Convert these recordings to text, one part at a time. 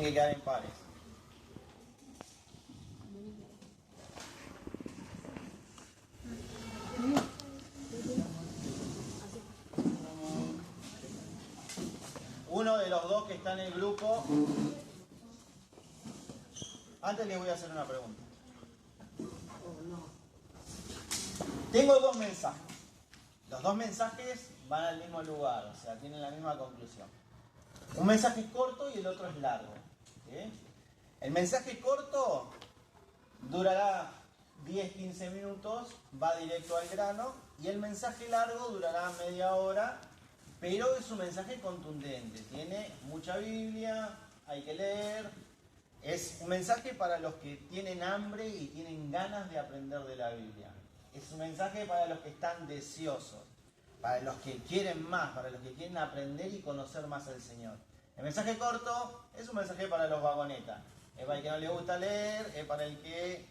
que quedar en pares. Uno de los dos que está en el grupo. Antes les voy a hacer una pregunta. Tengo dos mensajes. Los dos mensajes van al mismo lugar, o sea, tienen la misma conclusión. Un mensaje es corto y el otro es largo. ¿Sí? El mensaje corto durará 10-15 minutos, va directo al grano, y el mensaje largo durará media hora, pero es un mensaje contundente. Tiene mucha Biblia, hay que leer. Es un mensaje para los que tienen hambre y tienen ganas de aprender de la Biblia. Es un mensaje para los que están deseosos, para los que quieren más, para los que quieren aprender y conocer más al Señor. El mensaje corto es un mensaje para los vagonetas. Es para el que no le gusta leer, es para el que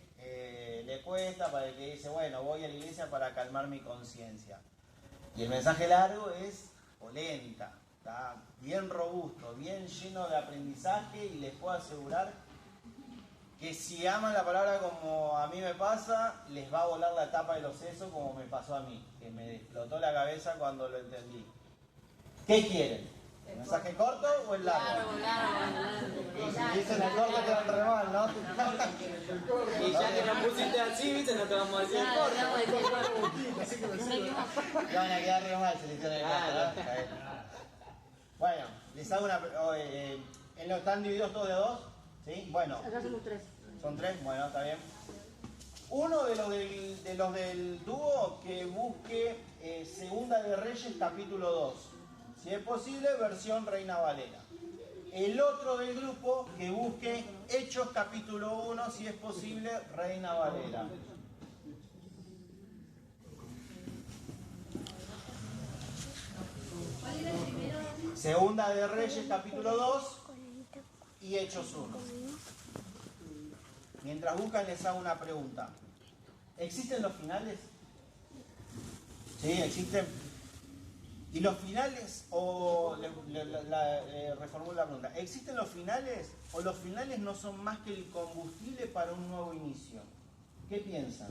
le cuesta, para el que dice, bueno, voy a la iglesia para calmar mi conciencia. Y el mensaje largo es polenta, está bien robusto, bien lleno de aprendizaje, y les puedo asegurar que si aman la palabra como a mí me pasa, les va a volar la tapa de los sesos como me pasó a mí, que me explotó la cabeza cuando lo entendí. ¿Qué quieren? ¿El mensaje corto o el largo? Y si dicen el corto quedan re mal, ¿no? Y ya que la pusiste así, ¿viste? No te vamos a decir el corto. Ya van a quedar re mal si le hicieron el corto, ¿no? Bueno, les hago una... ¿Están divididos todos de a dos? ¿Sí? Bueno. Acá somos tres. ¿Son tres? Bueno, está bien. Uno de los del dúo que busque Segunda de Reyes capítulo 2. Si es posible, versión Reina Valera. El otro del grupo que busque Hechos capítulo 1, si es posible, Reina Valera. ¿Cuál era el primero? Segunda de Reyes capítulo 2 y Hechos 1. Mientras buscan les hago una pregunta. ¿Existen los finales? Sí, existen. ¿Y los finales, o reformulo la pregunta, ¿existen los finales o los finales no son más que el combustible para un nuevo inicio? ¿Qué piensan?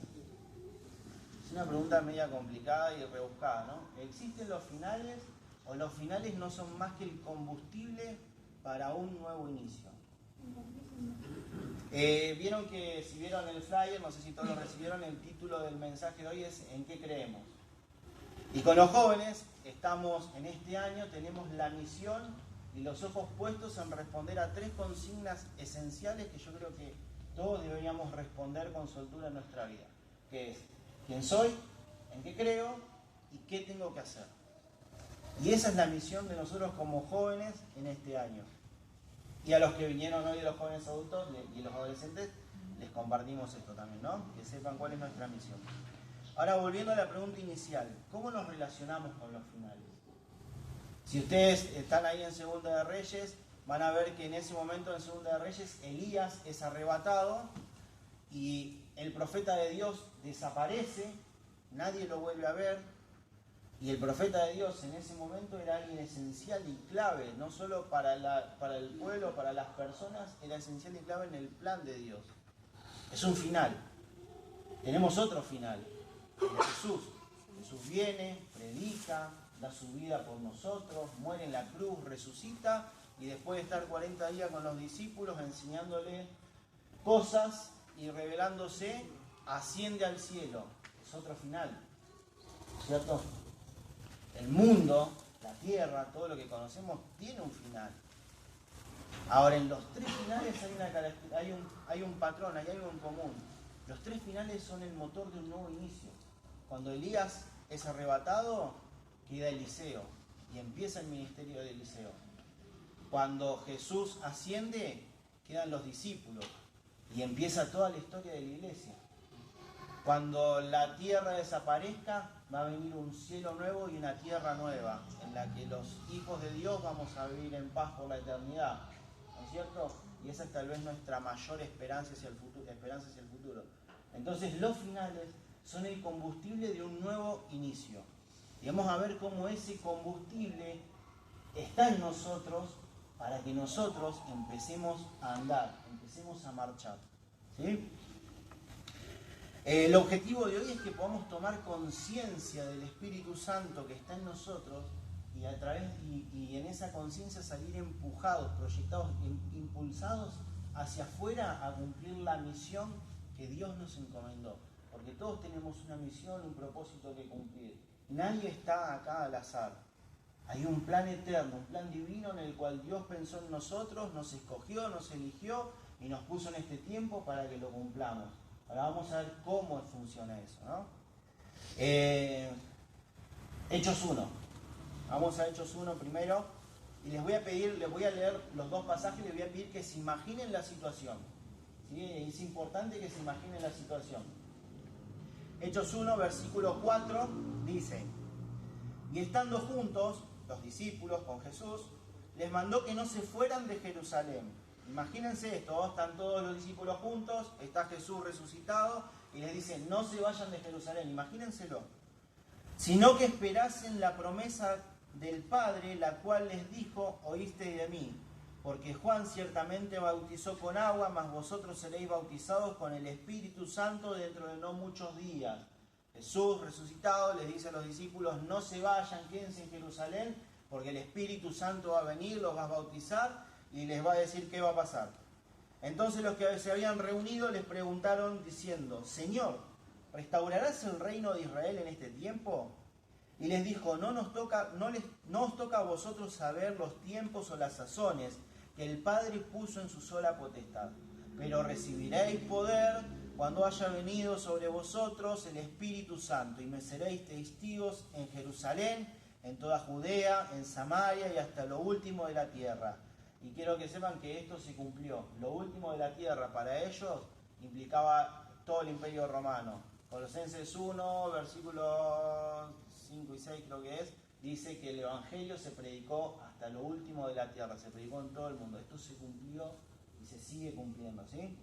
Es una pregunta media complicada y rebuscada, ¿no? ¿Existen los finales o los finales no son más que el combustible para un nuevo inicio? Vieron que, si vieron el flyer, no sé si todos lo recibieron, el título del mensaje de hoy es ¿en qué creemos? Y con los jóvenes estamos en este año, tenemos la misión y los ojos puestos en responder a 3 consignas esenciales que yo creo que todos deberíamos responder con soltura en nuestra vida, que es ¿quién soy? ¿En qué creo? ¿Y qué tengo que hacer? Y esa es la misión de nosotros como jóvenes en este año. Y a los que vinieron hoy de los jóvenes adultos y los adolescentes, les compartimos esto también, ¿no? Que sepan cuál es nuestra misión. Ahora, volviendo a la pregunta inicial, ¿cómo nos relacionamos con los finales? Si ustedes están ahí en Segunda de Reyes, van a ver que en ese momento en Segunda de Reyes, Elías es arrebatado y el profeta de Dios desaparece, nadie lo vuelve a ver, y el profeta de Dios en ese momento era alguien esencial y clave, no solo para el pueblo, para las personas, era esencial y clave en el plan de Dios. Es un final. Tenemos otro final. Jesús. Jesús viene, predica, da su vida por nosotros, muere en la cruz, resucita, y después de estar 40 días con los discípulos enseñándole cosas y revelándose, asciende al cielo. Es otro final, ¿cierto? El mundo, la tierra, todo lo que conocemos tiene un final. Ahora, en los 3 finales hay un patrón, hay algo en común. Los 3 finales son el motor de un nuevo inicio. Cuando Elías es arrebatado, queda Eliseo y empieza el ministerio de Eliseo. Cuando Jesús asciende, quedan los discípulos y empieza toda la historia de la iglesia. Cuando la tierra desaparezca, va a venir un cielo nuevo y una tierra nueva, en la que los hijos de Dios vamos a vivir en paz por la eternidad, ¿no es cierto? Y esa es tal vez nuestra mayor esperanza hacia el futuro. Entonces los finales son el combustible de un nuevo inicio. Y vamos a ver cómo ese combustible está en nosotros para que nosotros empecemos a andar, empecemos a marchar. ¿Sí? El objetivo de hoy es que podamos tomar conciencia del Espíritu Santo que está en nosotros y en esa conciencia salir empujados, proyectados, impulsados hacia afuera a cumplir la misión que Dios nos encomendó. Porque todos tenemos una misión, un propósito que cumplir. Nadie está acá al azar. Hay un plan eterno, un plan divino en el cual Dios pensó en nosotros, nos escogió, nos eligió y nos puso en este tiempo para que lo cumplamos. Ahora vamos a ver cómo funciona eso, ¿no? Hechos 1. Vamos a Hechos 1 primero. Y les voy a leer los dos pasajes y les voy a pedir que se imaginen la situación. ¿Sí? Es importante que se imaginen la situación. Hechos 1, versículo 4, dice: y estando juntos los discípulos con Jesús, les mandó que no se fueran de Jerusalén. Imagínense esto, están todos los discípulos juntos, está Jesús resucitado y les dice: no se vayan de Jerusalén, imagínenselo, sino que esperasen la promesa del Padre, la cual les dijo: oísteis de mí, porque Juan ciertamente bautizó con agua, mas vosotros seréis bautizados con el Espíritu Santo dentro de no muchos días. Jesús resucitado les dice a los discípulos: no se vayan, quédense en Jerusalén, porque el Espíritu Santo va a venir, los va a bautizar y les va a decir qué va a pasar. Entonces los que se habían reunido les preguntaron diciendo: Señor, ¿restaurarás el reino de Israel en este tiempo? Y les dijo: no os toca a vosotros saber los tiempos o las sazones que el Padre puso en su sola potestad, pero recibiréis poder cuando haya venido sobre vosotros el Espíritu Santo, y me seréis testigos en Jerusalén, en toda Judea, en Samaria y hasta lo último de la tierra. Y quiero que sepan que esto se cumplió. Lo último de la tierra para ellos implicaba todo el Imperio Romano. Colosenses 1, versículos 5 y 6 creo que es, dice que el Evangelio se predicó hasta lo último de la tierra, se predicó en todo el mundo. Esto se cumplió y se sigue cumpliendo, ¿sí?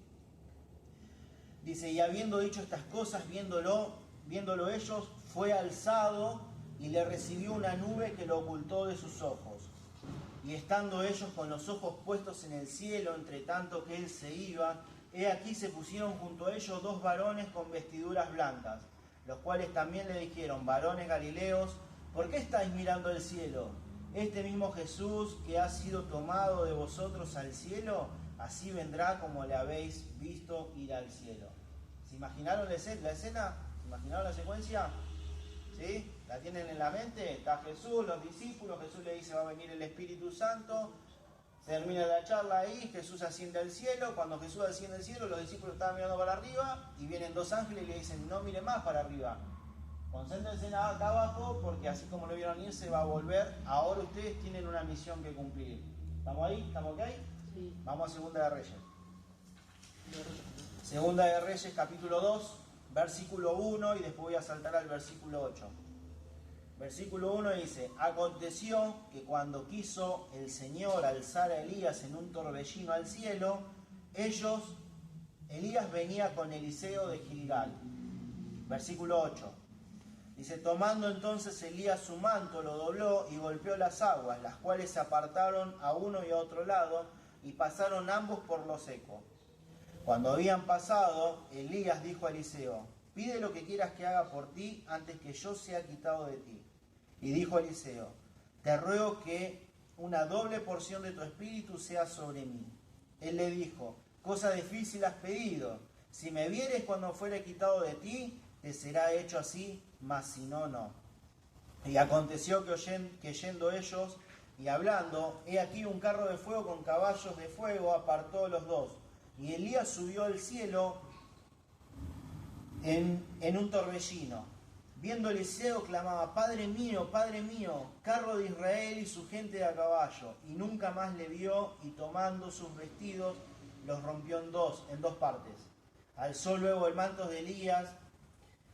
Dice: y habiendo dicho estas cosas, viéndolo ellos, fue alzado y le recibió una nube que lo ocultó de sus ojos. Y estando ellos con los ojos puestos en el cielo, entre tanto que él se iba, he aquí se pusieron junto a ellos dos varones con vestiduras blancas, los cuales también le dijeron: varones galileos, ¿por qué estáis mirando el cielo? Este mismo Jesús que ha sido tomado de vosotros al cielo, así vendrá como le habéis visto ir al cielo. ¿Se imaginaron la escena? ¿Se imaginaron la secuencia? ¿Sí? ¿La tienen en la mente? Está Jesús, los discípulos, Jesús le dice: va a venir el Espíritu Santo. Se termina la charla ahí, Jesús asciende al cielo. Cuando Jesús asciende al cielo, los discípulos estaban mirando para arriba y vienen dos ángeles y le dicen: no miren más para arriba, concéntrense acá abajo, porque así como lo vieron ir, se va a volver. Ahora ustedes tienen una misión que cumplir. ¿Estamos ahí? ¿Estamos ok? Sí. Vamos a Segunda de Reyes. Segunda de Reyes, capítulo 2, versículo 1, y después voy a saltar al versículo 8. Versículo 1 dice: aconteció que cuando quiso el Señor alzar a Elías en un torbellino al cielo, Elías venía con Eliseo de Gilgal. Versículo 8. Dice: tomando entonces Elías su manto, lo dobló y golpeó las aguas, las cuales se apartaron a uno y a otro lado, y pasaron ambos por lo seco. Cuando habían pasado, Elías dijo a Eliseo: pide lo que quieras que haga por ti antes que yo sea quitado de ti. Y dijo Eliseo: te ruego que una doble porción de tu espíritu sea sobre mí. Él le dijo: cosa difícil has pedido. Si me vieres cuando fuere quitado de ti, te será hecho así, mas si no, no. Y aconteció que yendo ellos y hablando, he aquí un carro de fuego con caballos de fuego apartó los dos. Y Elías subió al cielo en un torbellino. Viendo Eliseo, clamaba: Padre mío, carro de Israel y su gente de a caballo. Y nunca más le vio, y tomando sus vestidos, los rompió en dos partes. Alzó luego el manto de Elías,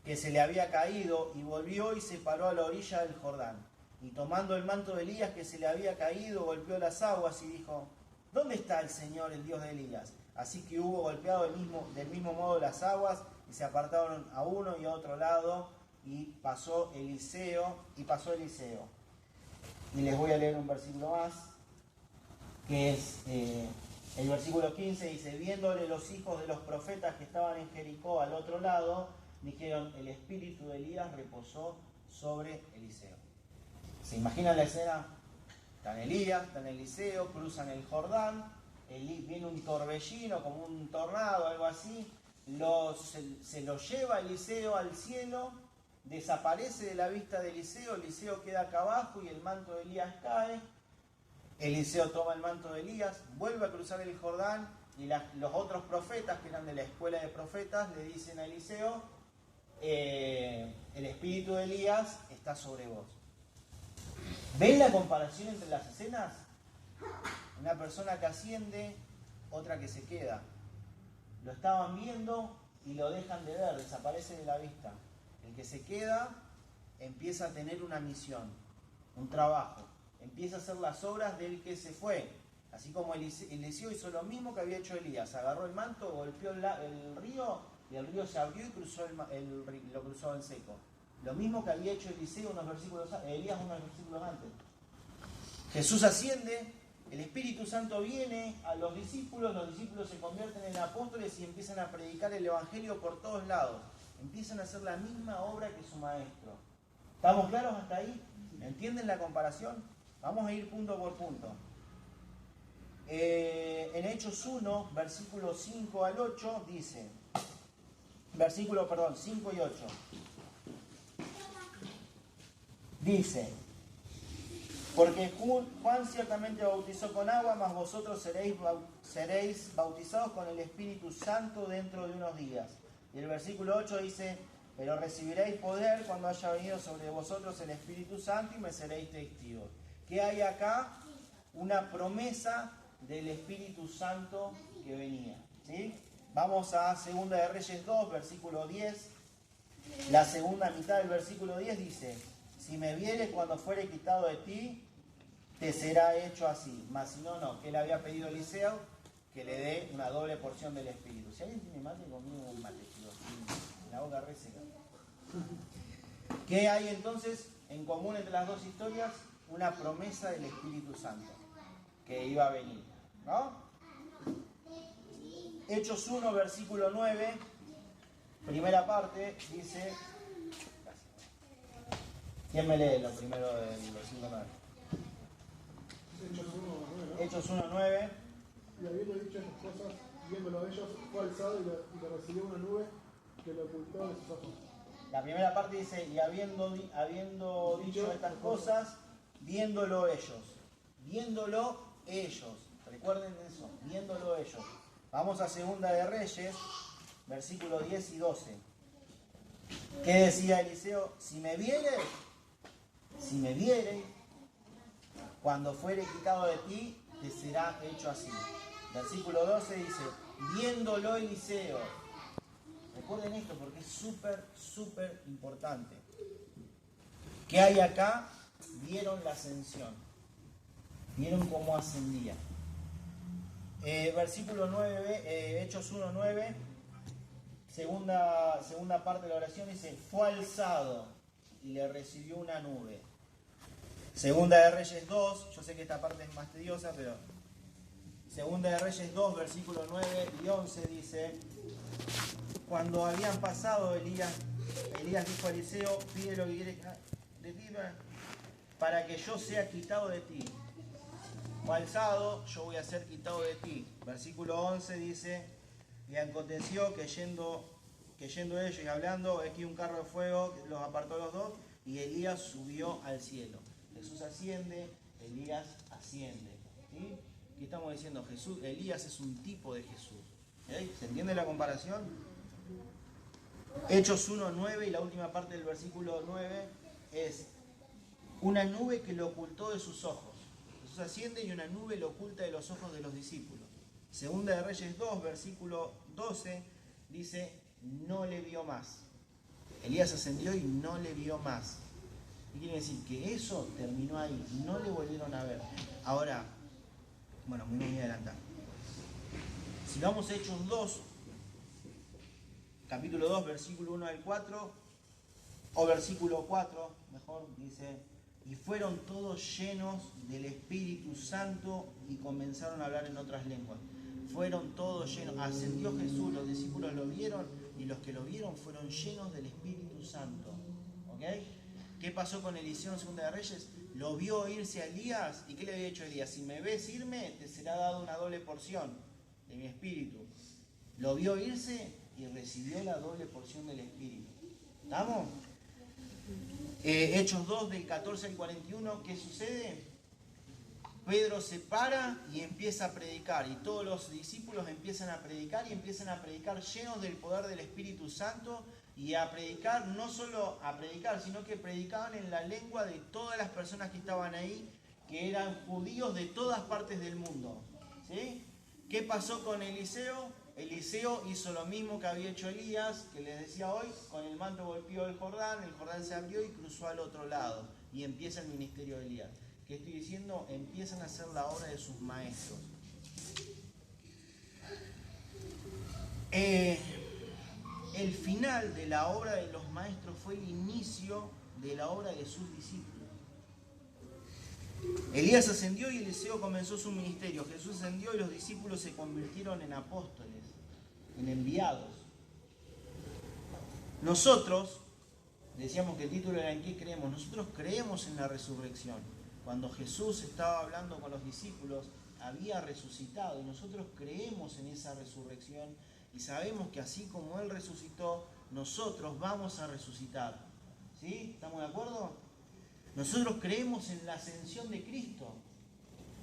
que se le había caído, y volvió y se paró a la orilla del Jordán. Y tomando el manto de Elías que se le había caído, golpeó las aguas y dijo: ¿dónde está el Señor, el Dios de Elías? Así que hubo golpeado del mismo modo las aguas, y se apartaron a uno y a otro lado, y pasó Eliseo. Y les voy a leer un versículo más. que es el versículo 15, dice, viéndole los hijos de los profetas que estaban en Jericó al otro lado, dijeron, el espíritu de Elías reposó sobre Eliseo. ¿Se imaginan la escena? Están Elías, están Eliseo, cruzan el Jordán, viene un torbellino, como un tornado, algo así, se lo lleva Eliseo al cielo, desaparece de la vista de Eliseo, Eliseo queda acá abajo y el manto de Elías cae, Eliseo toma el manto de Elías, vuelve a cruzar el Jordán y los otros profetas, que eran de la escuela de profetas, le dicen a Eliseo, el espíritu de Elías está sobre vos. ¿Ven la comparación entre las escenas? Una persona que asciende, otra que se queda. Lo estaban viendo y lo dejan de ver, desaparece de la vista. El que se queda empieza a tener una misión, un trabajo. Empieza a hacer las obras del que se fue. Así como Eliseo hizo lo mismo que había hecho Elías. Agarró el manto, golpeó el río y el río se abrió y lo cruzó en seco. Lo mismo que había hecho Elías unos versículos antes. Jesús asciende, el Espíritu Santo viene a los discípulos se convierten en apóstoles y empiezan a predicar el Evangelio por todos lados. Empiezan a hacer la misma obra que su maestro. ¿Estamos claros hasta ahí? ¿Entienden la comparación? Vamos a ir punto por punto. En Hechos 1, versículos 5 al 8, dice, 5 y 8. Dice, porque Juan ciertamente bautizó con agua, mas vosotros seréis bautizados con el Espíritu Santo dentro de unos días. Y el versículo 8 dice, pero recibiréis poder cuando haya venido sobre vosotros el Espíritu Santo y me seréis testigos. ¿Qué hay acá? Una promesa del Espíritu Santo que venía. ¿Sí? Vamos a 2 de Reyes 2, versículo 10. La segunda mitad del versículo 10 dice, si me vieres cuando fuere quitado de ti, te será hecho así. Mas si no, no. Que le había pedido Eliseo que le dé una doble porción del Espíritu. Si alguien tiene mate, conmigo un mate, chicos. La boca reseca. ¿Qué hay entonces en común entre las dos historias? Una promesa del Espíritu Santo que iba a venir, ¿no? Hechos 1, versículo 9, primera parte, dice... ¿Quién me lee lo primero del versículo 9? Hechos 1, 9. Y habiendo dicho estas cosas, viéndolo a ellos, fue alzado y le recibió una nube que lo ocultó de sus ojos. La primera parte dice, y habiendo dicho estas cosas, viéndolo ellos. Recuerden eso, viéndolo ellos. Vamos a 2 de Reyes, versículos 10 y 12. ¿Qué decía Eliseo? Si me vieres, cuando fuere quitado de ti, te será hecho así. Versículo 12 dice, viéndolo Eliseo. Recuerden esto porque es súper importante. ¿Qué hay acá? Vieron la ascensión. Vieron cómo ascendía. Versículo 9, Hechos 1, 9. Segunda parte de la oración dice, fue alzado y le recibió una nube. Segunda de Reyes 2, yo sé que esta parte es más tediosa, pero Segunda de Reyes 2, versículos 9 y 11 dice, cuando habían pasado, Elías dijo a Eliseo, pide lo que quieres de ti para que yo sea quitado de ti. Fue alzado, yo voy a ser quitado de ti. Versículo 11 dice, y aconteció que yendo ellos y hablando, aquí un carro de fuego los apartó los dos, y Elías subió al cielo. Jesús asciende, Elías asciende. ¿Sí? ¿Qué estamos diciendo? Elías es un tipo de Jesús. ¿Sí? ¿Se entiende la comparación? Hechos 1:9 y la última parte del versículo 9 es una nube que lo ocultó de sus ojos. Jesús asciende y una nube lo oculta de los ojos de los discípulos. Segunda de Reyes 2, versículo 12, dice, no le vio más. Elías ascendió y no le vio más. ¿Qué quiere decir? Que eso terminó ahí, no le volvieron a ver. Ahora, bueno, me voy a adelantar. Si vamos a Hechos 2, capítulo 2, versículo 1 al 4, o versículo 4, mejor, dice, y fueron todos llenos del Espíritu Santo y comenzaron a hablar en otras lenguas. Fueron todos llenos. Ascendió Jesús, los discípulos lo vieron y los que lo vieron fueron llenos del Espíritu Santo. ¿Ok? ¿Qué pasó con Eliseo en Segunda de Reyes? Lo vio irse a Elías. ¿Y qué le había dicho Elías? Si me ves irme, te será dado una doble porción de mi espíritu. Lo vio irse y recibió la doble porción del espíritu. ¿Estamos? Hechos 2, del 14 al 41, ¿qué sucede? Pedro se para y empieza a predicar, y todos los discípulos empiezan a predicar llenos del poder del Espíritu Santo, y a predicar, no solo a predicar, sino que predicaban en la lengua de todas las personas que estaban ahí, que eran judíos de todas partes del mundo. ¿Sí? ¿Qué pasó con Eliseo? Eliseo hizo lo mismo que había hecho Elías, que les decía hoy, con el manto golpeó el Jordán se abrió y cruzó al otro lado, y empieza el ministerio de Elías. ¿Qué estoy diciendo? Empiezan a hacer la obra de sus maestros. El final de la obra de los maestros fue el inicio de la obra de sus discípulos. Elías ascendió y Eliseo comenzó su ministerio. Jesús ascendió y los discípulos se convirtieron en apóstoles, en enviados. Nosotros, decíamos que el título era ¿en qué creemos? Nosotros creemos en la resurrección. Cuando Jesús estaba hablando con los discípulos, había resucitado y nosotros creemos en esa resurrección y sabemos que así como Él resucitó, nosotros vamos a resucitar. ¿Sí? ¿Estamos de acuerdo? Nosotros creemos en la ascensión de Cristo.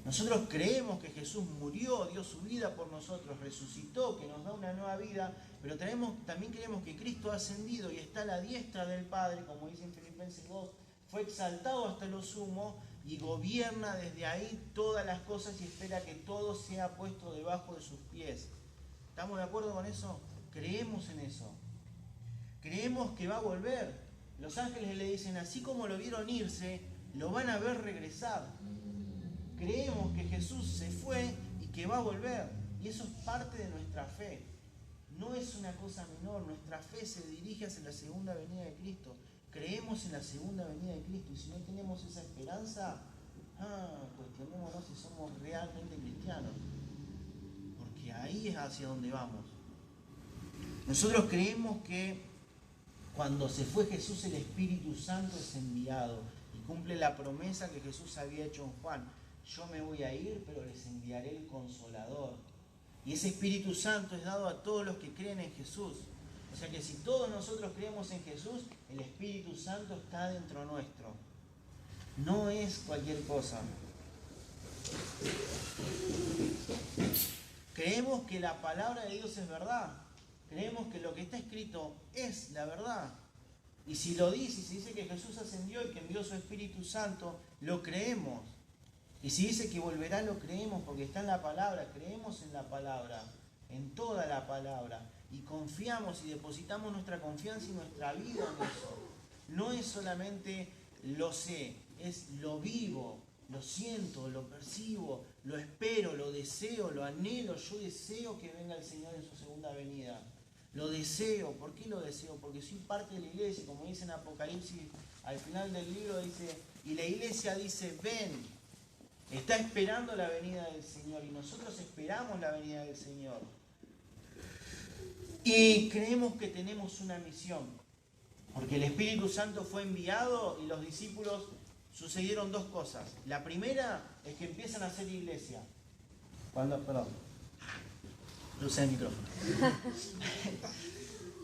Nosotros creemos que Jesús murió, dio su vida por nosotros, resucitó, que nos da una nueva vida, pero también creemos que Cristo ha ascendido y está a la diestra del Padre, como dice en Filipenses 2, fue exaltado hasta lo sumo y gobierna desde ahí todas las cosas y espera que todo sea puesto debajo de sus pies. ¿Estamos de acuerdo con eso? Creemos en eso. Creemos que va a volver. Los ángeles le dicen, así como lo vieron irse, lo van a ver regresar. Creemos que Jesús se fue y que va a volver. Y eso es parte de nuestra fe. No es una cosa menor. Nuestra fe se dirige hacia la segunda venida de Cristo. Creemos en la segunda venida de Cristo. Y si no tenemos esa esperanza, cuestionémonos si somos realmente cristianos. Porque ahí es hacia donde vamos. Nosotros creemos que cuando se fue Jesús, el Espíritu Santo es enviado y cumple la promesa que Jesús había hecho en Juan. Yo me voy a ir, pero les enviaré el Consolador. Y ese Espíritu Santo es dado a todos los que creen en Jesús. O sea que si todos nosotros creemos en Jesús, el Espíritu Santo está dentro nuestro. No es cualquier cosa. Creemos que la palabra de Dios es verdad. Creemos que lo que está escrito es la verdad. Y si lo dice, y si dice que Jesús ascendió y que envió su Espíritu Santo, lo creemos. Y si dice que volverá, lo creemos porque está en la palabra. Creemos en la palabra, en toda la palabra. Y confiamos y depositamos nuestra confianza y nuestra vida en eso. No es solamente lo sé, es lo vivo, lo siento, lo percibo, lo espero, lo deseo, lo anhelo. Yo deseo que venga el Señor en su segunda venida. Lo deseo. ¿Por qué lo deseo? Porque soy parte de la iglesia. Como dice en Apocalipsis, al final del libro dice, y la iglesia dice, ven. Está esperando la venida del Señor y nosotros esperamos la venida del Señor. Y creemos que tenemos una misión. Porque el Espíritu Santo fue enviado y los discípulos sucedieron dos cosas. La primera es que empiezan a hacer iglesia. Usé el micrófono.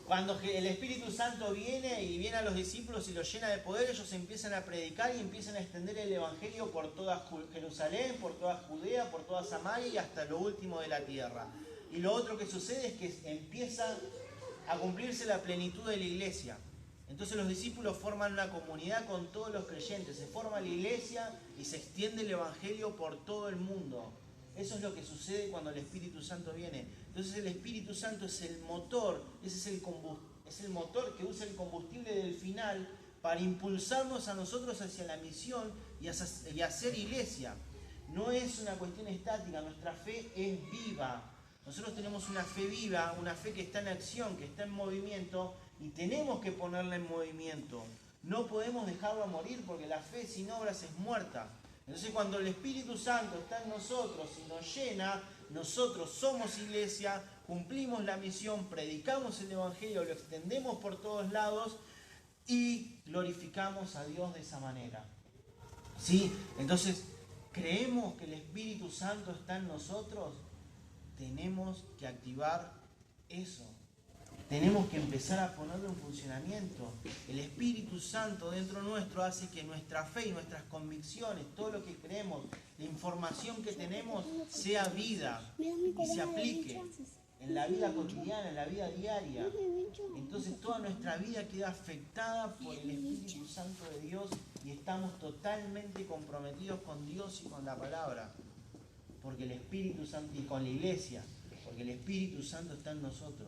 Cuando el Espíritu Santo viene a los discípulos y los llena de poder, ellos empiezan a predicar y empiezan a extender el Evangelio por toda Jerusalén, por toda Judea, por toda Samaria y hasta lo último de la tierra. Y lo otro que sucede es que empieza a cumplirse la plenitud de la iglesia. Entonces los discípulos forman una comunidad con todos los creyentes, se forma la iglesia y se extiende el Evangelio por todo el mundo. Eso es lo que sucede cuando el Espíritu Santo viene. Entonces el Espíritu Santo es el motor, ese es el motor que usa el combustible del final para impulsarnos a nosotros hacia la misión y a hacer iglesia. No es una cuestión estática, nuestra fe es viva. Nosotros tenemos una fe viva, una fe que está en acción, que está en movimiento y tenemos que ponerla en movimiento. No podemos dejarlo morir porque la fe sin obras es muerta. Entonces cuando el Espíritu Santo está en nosotros y nos llena, nosotros somos iglesia, cumplimos la misión, predicamos el Evangelio, lo extendemos por todos lados y glorificamos a Dios de esa manera. ¿Sí? Entonces, ¿creemos que el Espíritu Santo está en nosotros? Tenemos que activar eso. Tenemos que empezar a ponerlo en funcionamiento. El Espíritu Santo dentro nuestro hace que nuestra fe y nuestras convicciones, todo lo que creemos, la información que tenemos, sea vida y se aplique en la vida cotidiana, en la vida diaria. Entonces toda nuestra vida queda afectada por el Espíritu Santo de Dios y estamos totalmente comprometidos con Dios y con la palabra. Porque el Espíritu Santo, y con la iglesia, porque el Espíritu Santo está en nosotros.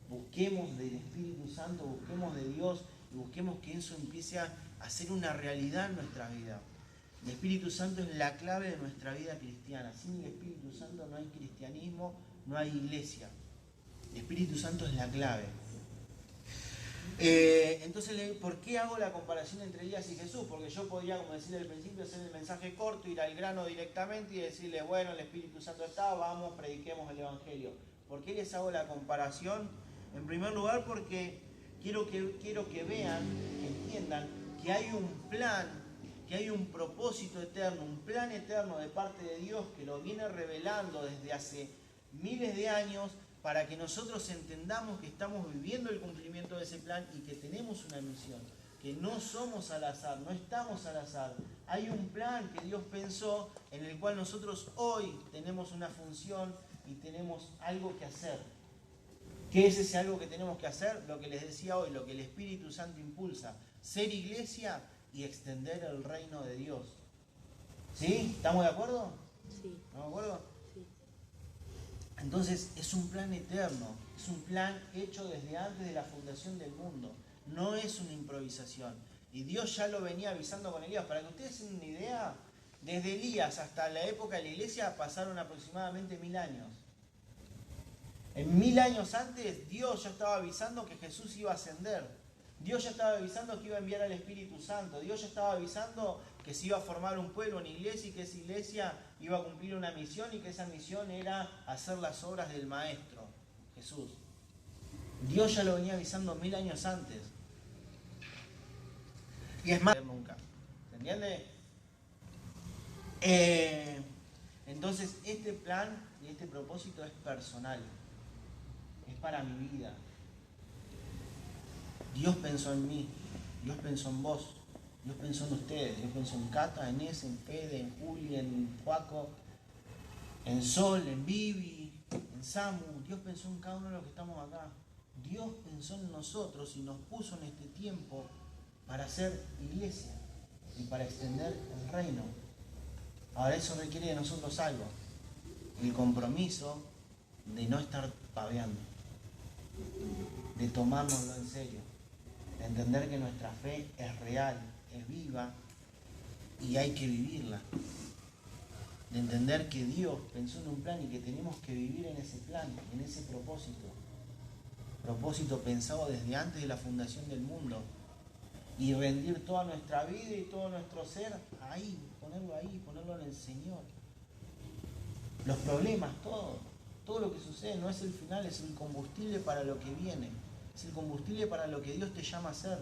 Busquemos del Espíritu Santo, busquemos de Dios y busquemos que eso empiece a ser una realidad en nuestra vida. El Espíritu Santo es la clave de nuestra vida cristiana. Sin el Espíritu Santo no hay cristianismo, no hay iglesia. El Espíritu Santo es la clave. Entonces, ¿por qué hago la comparación entre Elías y Jesús? Porque yo podría, como decirle al principio, hacer el mensaje corto, ir al grano directamente y decirle, bueno, el Espíritu Santo está, vamos, prediquemos el Evangelio. ¿Por qué les hago la comparación? En primer lugar, porque quiero que vean, que entiendan que hay un plan, que hay un propósito eterno, un plan eterno de parte de Dios que lo viene revelando desde hace miles de años para que nosotros entendamos que estamos viviendo el cumplimiento de ese plan y que tenemos una misión, que no somos al azar, no estamos al azar. Hay un plan que Dios pensó en el cual nosotros hoy tenemos una función y tenemos algo que hacer. ¿Qué es ese algo que tenemos que hacer? Lo que les decía hoy, lo que el Espíritu Santo impulsa. Ser iglesia y extender el reino de Dios. ¿Sí? ¿Estamos de acuerdo? Sí. ¿Estamos de acuerdo? Sí. Entonces es un plan eterno, es un plan hecho desde antes de la fundación del mundo. No es una improvisación. Y Dios ya lo venía avisando con Elías. Para que ustedes tengan una idea, desde Elías hasta la época de la iglesia pasaron aproximadamente 1000 años. En 1000 años antes, Dios ya estaba avisando que Jesús iba a ascender. Dios ya estaba avisando que iba a enviar al Espíritu Santo. Dios ya estaba avisando que se iba a formar un pueblo, una iglesia, y que esa iglesia iba a cumplir una misión y que esa misión era hacer las obras del Maestro, Jesús. Dios ya lo venía avisando 1000 años antes. Y es más, nunca. ¿Se entiende? Entonces, este plan y este propósito es personal. Es para mi vida. Dios pensó en mí, Dios pensó en vos, Dios pensó en ustedes, Dios pensó en Cata, en Ese, en Fede, en Juli, en Juaco, en Sol, en Vivi, en Samu. Dios pensó en cada uno de los que estamos acá. Dios pensó en nosotros y nos puso en este tiempo para hacer iglesia y para extender el reino. Ahora eso requiere de nosotros algo, el compromiso de no estar paveando, de tomárnoslo en serio, de entender que nuestra fe es real, es viva y hay que vivirla, de entender que Dios pensó en un plan y que tenemos que vivir en ese plan, en ese propósito pensado desde antes de la fundación del mundo, y rendir toda nuestra vida y todo nuestro ser ahí, ponerlo en el Señor. Los problemas, todo lo que sucede no es el final, es el combustible para lo que viene, es el combustible para lo que Dios te llama a hacer.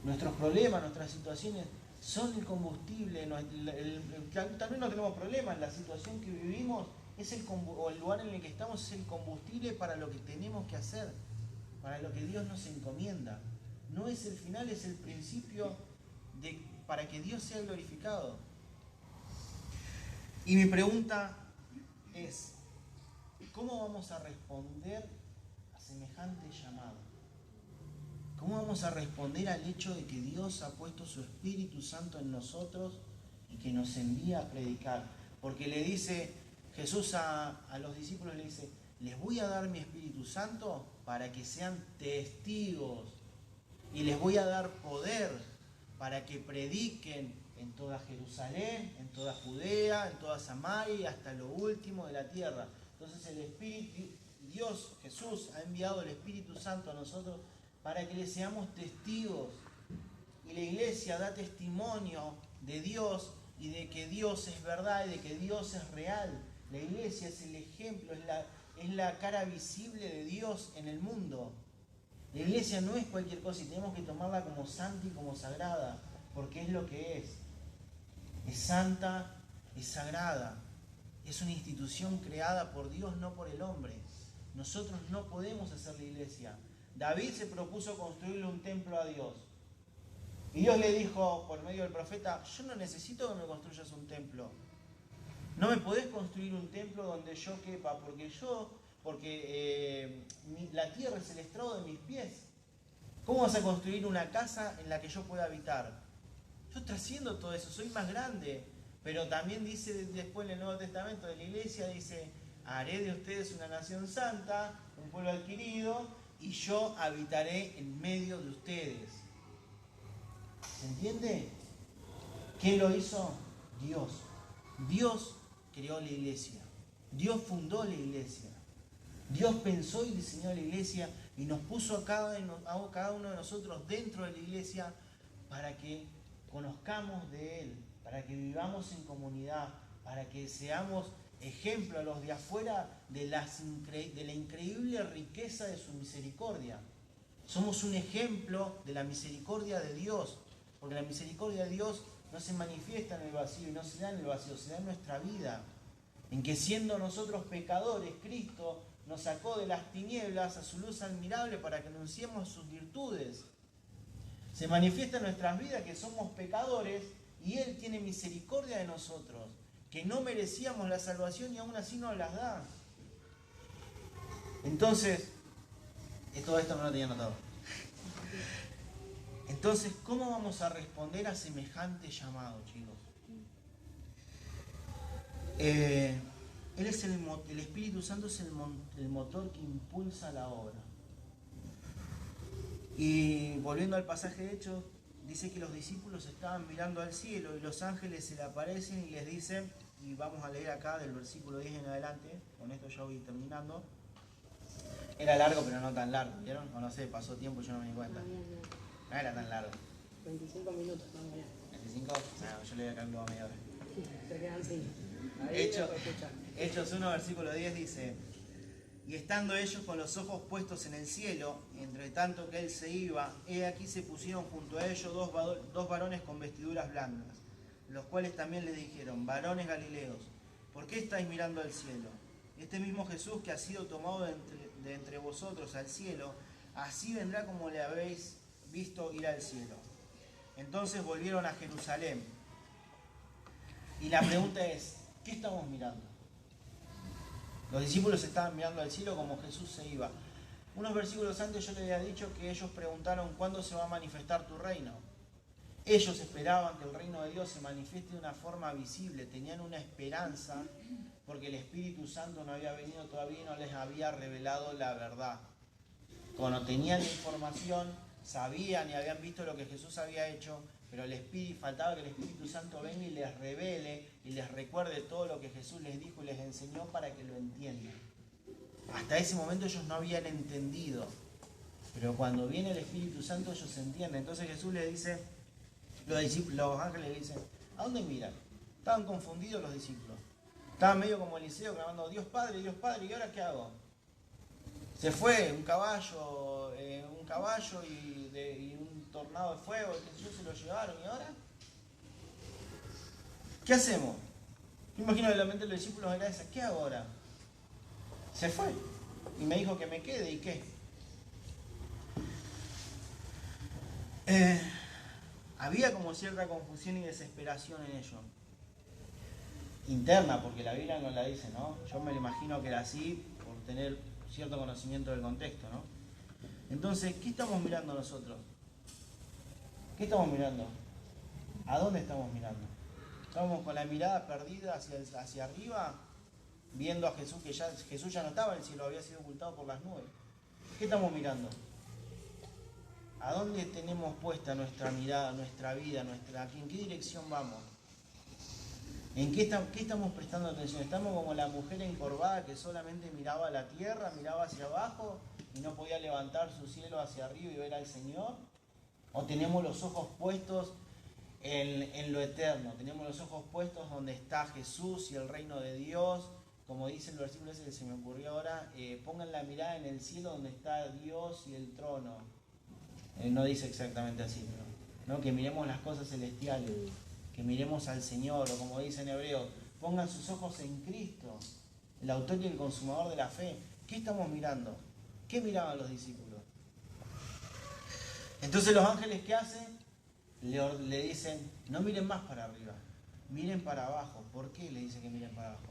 Nuestros problemas, nuestras situaciones son el combustible. Tal vez no tenemos problemas, la situación que vivimos o el lugar en el que estamos es el combustible para lo que tenemos que hacer, para lo que Dios nos encomienda. No es el final, es el principio para que Dios sea glorificado. Y mi pregunta es, ¿cómo vamos a responder a semejante llamado? ¿Cómo vamos a responder al hecho de que Dios ha puesto su Espíritu Santo en nosotros y que nos envía a predicar? Porque le dice Jesús a los discípulos, le dice, les voy a dar mi Espíritu Santo para que sean testigos y les voy a dar poder para que prediquen en toda Jerusalén, en toda Judea, en toda Samaria, hasta lo último de la tierra. Entonces el Espíritu, Dios, Jesús, ha enviado el Espíritu Santo a nosotros para que le seamos testigos y la iglesia da testimonio de Dios y de que Dios es verdad y de que Dios es real. La iglesia es el ejemplo, es la cara visible de Dios en el mundo. La iglesia no es cualquier cosa y tenemos que tomarla como santa y como sagrada, porque es lo que es. Es santa, es sagrada. Es una institución creada por Dios, no por el hombre. Nosotros no podemos hacer la iglesia. David se propuso construirle un templo a Dios. Y Dios le dijo por medio del profeta, yo no necesito que me construyas un templo. No me podés construir un templo donde yo quepa, porque la tierra es el estrado de mis pies. ¿Cómo vas a construir una casa en la que yo pueda habitar? Yo trasciendo todo eso, soy más grande. Pero también dice después en el Nuevo Testamento de la iglesia, dice, haré de ustedes una nación santa, un pueblo adquirido, y yo habitaré en medio de ustedes. ¿Se entiende? ¿Quién lo hizo? Dios. Dios creó la iglesia. Dios fundó la iglesia. Dios pensó y diseñó la iglesia y nos puso a cada uno de nosotros dentro de la iglesia para que conozcamos de Él, para que vivamos en comunidad, para que seamos ejemplo a los de afuera de la increíble riqueza de su misericordia. Somos un ejemplo de la misericordia de Dios, porque la misericordia de Dios no se manifiesta en el vacío y no se da en el vacío, se da en nuestra vida, en que siendo nosotros pecadores, Cristo nos sacó de las tinieblas a su luz admirable para que anunciemos sus virtudes. Se manifiesta en nuestras vidas que somos pecadores y Él tiene misericordia de nosotros, que no merecíamos la salvación y aún así nos las da. Entonces, todo esto no lo tenía anotado. Entonces, ¿cómo vamos a responder a semejante llamado, chicos? El Espíritu Santo es el motor que impulsa la obra. Y volviendo al pasaje de Hechos, dice que los discípulos estaban mirando al cielo y los ángeles se le aparecen y les dicen, y vamos a leer acá del versículo 10 en adelante, con esto ya voy terminando. Era largo pero no tan largo, ¿vieron? O no sé, pasó tiempo y yo no me di cuenta. No era tan largo. 25 minutos, no, bien. ¿25? No, yo le voy a cambiar a media hora. Se quedan 5. Hechos 1, versículo 10 dice, y estando ellos con los ojos puestos en el cielo, entre tanto que él se iba, he aquí se pusieron junto a ellos dos varones con vestiduras blancas, los cuales también les dijeron, varones galileos, ¿por qué estáis mirando al cielo? Este mismo Jesús que ha sido tomado de entre vosotros al cielo, así vendrá como le habéis visto ir al cielo. Entonces volvieron a Jerusalén. Y la pregunta es, ¿qué estamos mirando? Los discípulos estaban mirando al cielo como Jesús se iba. Unos versículos antes yo les había dicho que ellos preguntaron ¿cuándo se va a manifestar tu reino? Ellos esperaban que el reino de Dios se manifieste de una forma visible, tenían una esperanza porque el Espíritu Santo no había venido todavía y no les había revelado la verdad. Cuando tenían información, sabían y habían visto lo que Jesús había hecho, pero faltaba que el Espíritu Santo venga y les revele y les recuerde todo lo que Jesús les dijo y les enseñó para que lo entiendan. Hasta ese momento ellos no habían entendido, pero cuando viene el Espíritu Santo ellos entienden. Entonces Jesús les dice, los ángeles le dicen, ¿a dónde miran? Estaban confundidos los discípulos. Estaban medio como Eliseo clamando, Dios Padre, ¿y ahora qué hago? Se fue un caballo y un tornado de fuego, que ellos se lo llevaron, ¿y ahora? ¿Qué hacemos? Yo imagino que la mente de los discípulos era esa, ¿qué hago ahora? Se fue y me dijo que me quede, ¿y qué? Había como cierta confusión y desesperación en ello. Interna, porque la Biblia no la dice, ¿no? Yo me lo imagino que era así por tener cierto conocimiento del contexto, ¿no? Entonces, ¿qué estamos mirando nosotros? ¿Qué estamos mirando? ¿A dónde estamos mirando? ¿Estamos con la mirada perdida hacia arriba, viendo a Jesús, que Jesús ya no estaba en el cielo, había sido ocultado por las nubes? ¿Qué estamos mirando? ¿A dónde tenemos puesta nuestra mirada, nuestra vida, en qué dirección vamos? ¿En qué estamos prestando atención? ¿Estamos como la mujer encorvada que solamente miraba a la tierra, miraba hacia abajo y no podía levantar su cielo hacia arriba y ver al Señor? O tenemos los ojos puestos en lo eterno, tenemos los ojos puestos donde está Jesús y el reino de Dios. Como dice el versículo ese que se me ocurrió ahora, pongan la mirada en el cielo donde está Dios y el trono. No dice exactamente así, ¿no? Que miremos las cosas celestiales, que miremos al Señor, o como dice en hebreo, pongan sus ojos en Cristo, el autor y el consumador de la fe. ¿Qué estamos mirando? ¿Qué miraban los discípulos? Entonces los ángeles, ¿qué hacen? Le dicen, no miren más para arriba, miren para abajo. ¿Por qué le dicen que miren para abajo?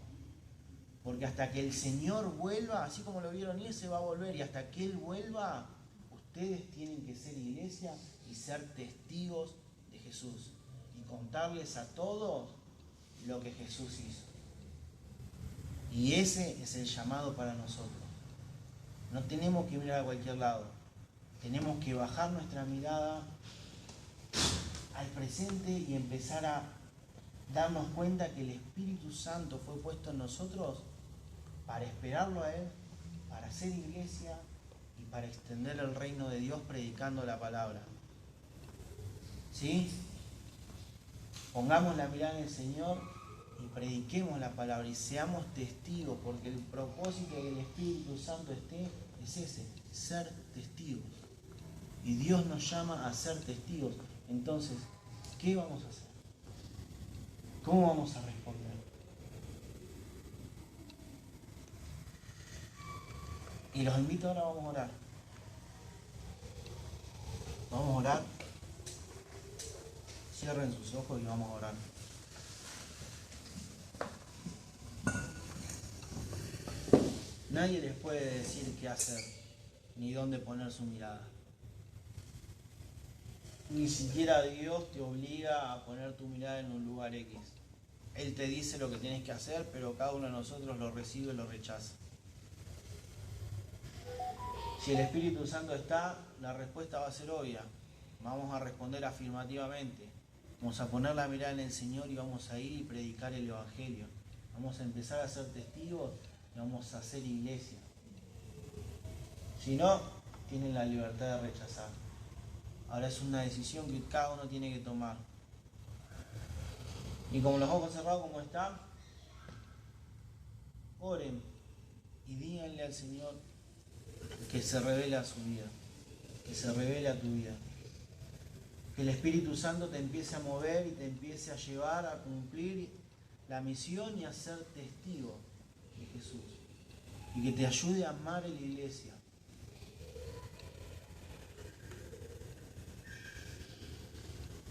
Porque hasta que el Señor vuelva, así como lo vieron ir, se va a volver. Y hasta que Él vuelva, ustedes tienen que ser iglesia y ser testigos de Jesús. Y contarles a todos lo que Jesús hizo. Y ese es el llamado para nosotros. No tenemos que mirar a cualquier lado. Tenemos que bajar nuestra mirada al presente y empezar a darnos cuenta que el Espíritu Santo fue puesto en nosotros para esperarlo a Él, para ser iglesia y para extender el reino de Dios predicando la palabra. ¿Sí? Pongamos la mirada en el Señor y prediquemos la palabra y seamos testigos, porque el propósito de que el Espíritu Santo esté es ese, ser testigos. Y Dios nos llama a ser testigos. Entonces, ¿qué vamos a hacer? ¿Cómo vamos a responder? Y los invito ahora, vamos a orar. Vamos a orar. Cierren sus ojos y vamos a orar. Nadie les puede decir qué hacer, ni dónde poner su mirada. Ni siquiera Dios te obliga a poner tu mirada en un lugar X. Él te dice lo que tienes que hacer, pero cada uno de nosotros lo recibe y lo rechaza. Si el Espíritu Santo está, la respuesta va a ser obvia. Vamos a responder afirmativamente. Vamos a poner la mirada en el Señor y vamos a ir y predicar el Evangelio. Vamos a empezar a ser testigos y vamos a ser iglesia. Si no, tienen la libertad de rechazar. Ahora es una decisión que cada uno tiene que tomar. Y con los ojos cerrados como están, oren y díganle al Señor que se revele a su vida, que se revele a tu vida. Que el Espíritu Santo te empiece a mover y te empiece a llevar a cumplir la misión y a ser testigo de Jesús. Y que te ayude a amar en la iglesia.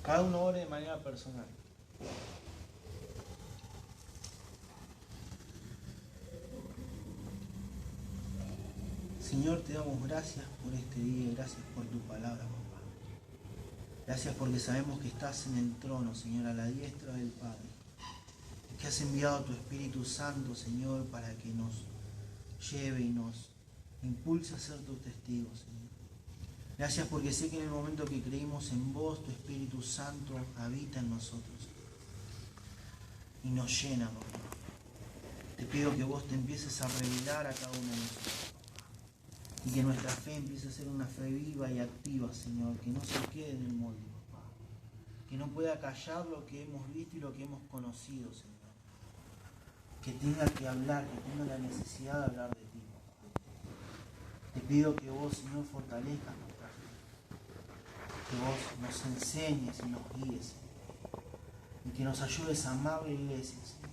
Cada uno ore de manera personal. Señor, te damos gracias por este día, gracias por tu palabra, papá. Gracias porque sabemos que estás en el trono, Señor, a la diestra del Padre. Que has enviado a tu Espíritu Santo, Señor, para que nos lleve y nos impulse a ser tus testigos, Señor. Gracias porque sé que en el momento que creímos en vos, tu Espíritu Santo habita en nosotros y nos llena, papá. Te pido que vos te empieces a revelar a cada uno de nosotros. Y que nuestra fe empiece a ser una fe viva y activa, Señor. Que no se quede en el molde, papá. Que no pueda callar lo que hemos visto y lo que hemos conocido, Señor. Que tenga que hablar, que tenga la necesidad de hablar de ti, papá. Te pido que vos, Señor, fortalezcas nuestra fe. Que vos nos enseñes y nos guíes, Señor. Y que nos ayudes a amar la iglesia, Señor.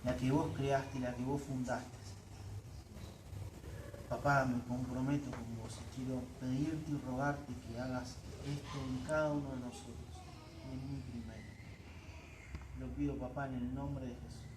La que vos creaste y la que vos fundaste. Papá, me comprometo con vos y quiero pedirte y rogarte que hagas esto en cada uno de nosotros, en mí primero. Lo pido, papá, en el nombre de Jesús.